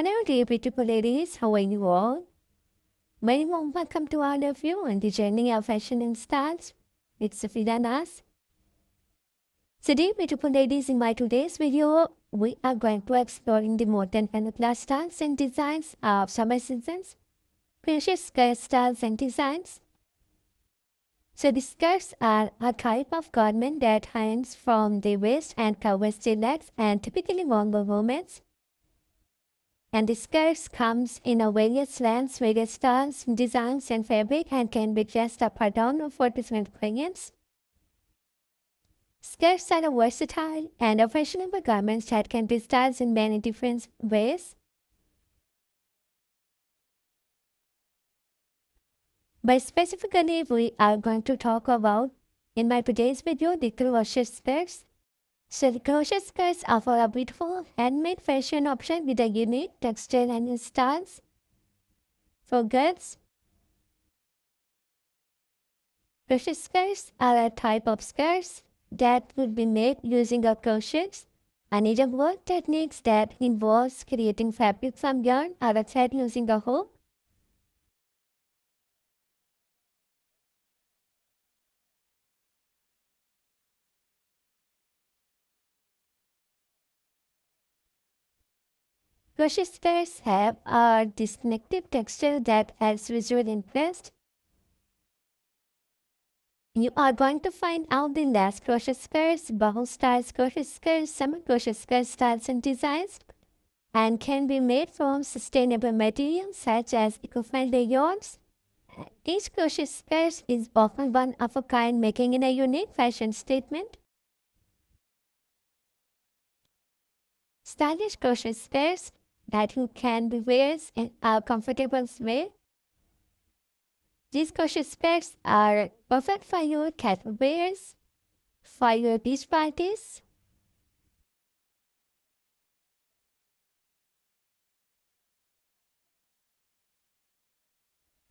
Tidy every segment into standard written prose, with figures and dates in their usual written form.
Hello dear beautiful ladies, how are you all? Very warm welcome to all of you on the journey of fashion and styles. It's Safida Nas. So dear beautiful ladies, in my today's video, we are going to exploring the modern and class styles and designs of summer seasons, precious skirt styles and designs. So the skirts are a type of garment that hangs from the waist and covers the legs and typically worn by women. And the skirts comes in a various lengths, various styles, designs and fabric and can be dressed up or down for different occasions. Skirts are a versatile and a fashionable garments that can be styled in many different ways. But specifically, we are going to talk about, in my today's video, the crochet skirts. So the crochet skirts offer a beautiful handmade fashion option with a unique texture and styles for girls. Crochet skirts are a type of skirts that would be made using a crochet, a needlework techniques that involves creating fabric from yarn or a thread using a hook. Crochet skirts have a distinctive texture that adds visual interest. You are going to find out the lace crochet skirts, boho styles crochet skirts, summer crochet skirt styles and designs, and can be made from sustainable materials such as eco-friendly yarns. Each crochet skirt is often one of a kind, making it a unique fashion statement. Stylish crochet skirts that you can be wear in a comfortable way. These crochet skirts are perfect for your casual wears, for your beach parties.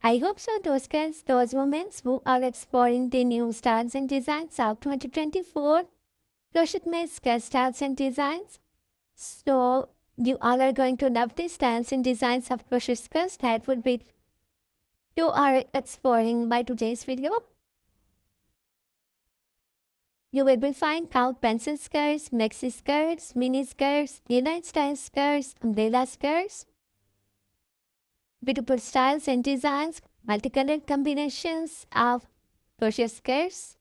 I hope so those girls, those women who are exploring the new styles and designs of 2024, crochet made skirt styles and designs. So you all are going to love the styles and designs of crochet skirts that would be you are exploring by today's video. You will be find count pencil skirts, maxi skirts, mini skirts, inline style skirts, umbrella skirts, beautiful styles and designs, multicolored combinations of crochet skirts.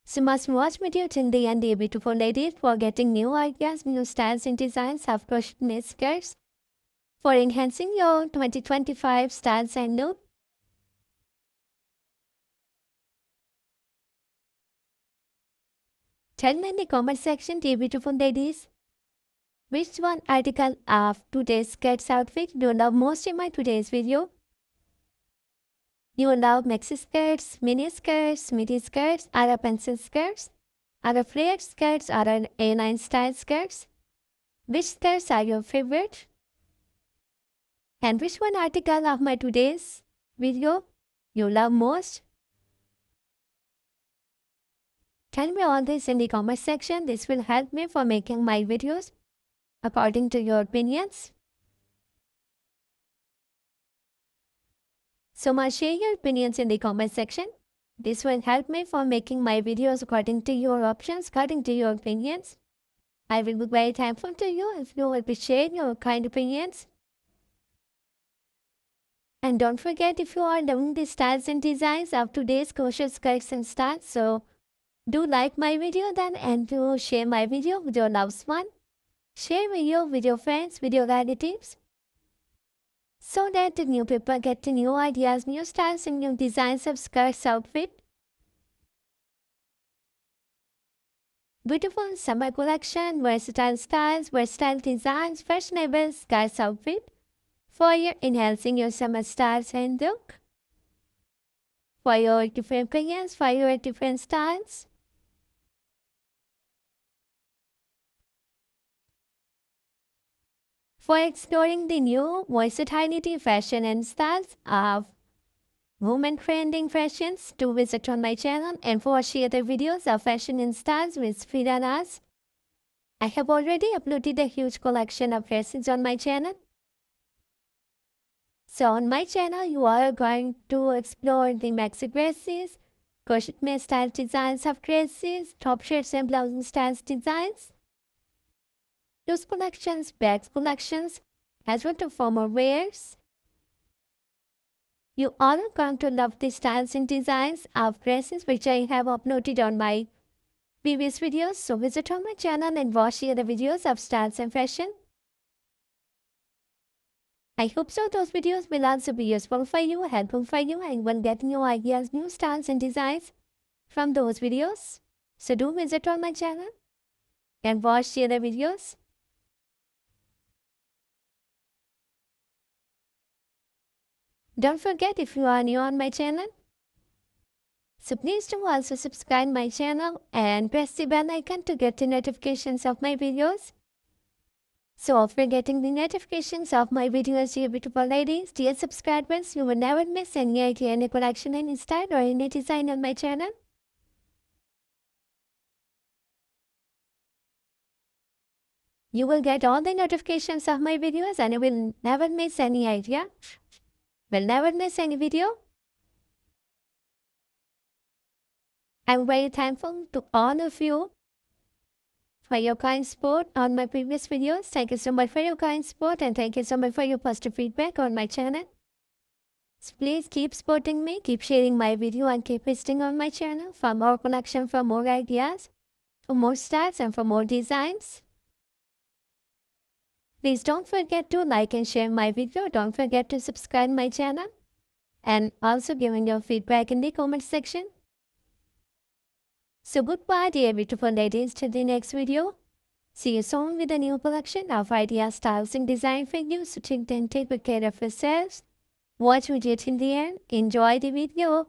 So must watch video till the end, dear beautiful ladies, for getting new ideas, new styles and designs of crochet made skirts for enhancing your 2025 styles and look. Tell me in the comment section, dear beautiful ladies, which one article of today's skirts outfit do you love most in my today's video? You love maxi skirts, mini skirts, midi skirts, or pencil skirts, or flared skirts, or an A9 style skirts? Which skirts are your favorite? And which one article of my today's video you love most? Tell me all this in the comment section. This will help me for making my videos according to your opinions. So much share your opinions in the comment section. This will help me for making my videos according to your options, according to your opinions. I will be very thankful to you if you will be sharing your kind opinions. And don't forget, if you are loving the styles and designs of today's crochet skirts and styles, so do like my video then and do share my video with your loved one. Share video with your friends, with your relatives, so that the new people get the new ideas, new styles and new designs of skirts outfit. Beautiful summer collection, versatile styles, versatile designs, fashionable skirts outfit for your enhancing your summer styles and look. For your different opinions, for your different styles. For exploring the new versatility, fashion and styles of women trending fashions, do visit on my channel and watch other videos of fashion and styles with Firanas. I have already uploaded a huge collection of dresses on my channel. So on my channel, you are going to explore the maxi dresses, crochet style designs of dresses, top shirts and blousing styles designs, loose collections, bags collections, as well as formal wears. You all are going to love the styles and designs of dresses which I have uploaded on my previous videos. So visit on my channel and watch the other videos of styles and fashion. I hope so those videos will also be useful for you, helpful for you, and will get new ideas, new styles and designs from those videos. So do visit on my channel and watch the other videos. Don't forget, if you are new on my channel, so please do also subscribe my channel and press the bell icon to get the notifications of my videos. So after getting the notifications of my videos, dear beautiful ladies, dear subscribers, you will never miss any idea, any collection, any style or any design on my channel. You will get all the notifications of my videos and you will never miss any idea. Will never miss any video. I'm very thankful to all of you for your kind support on my previous videos. Thank you so much for your kind support and thank you so much for your positive feedback on my channel. So please keep supporting me, keep sharing my video and keep visiting on my channel for more collection, for more ideas, for more styles and for more designs. Please don't forget to like and share my video. Don't forget to subscribe my channel and also giving your feedback in the comment section. So goodbye dear beautiful ladies, till the next video. See you soon with a new collection of ideas, styles and design for you. So till then, take good care of yourselves. Watch video till the end. Enjoy the video.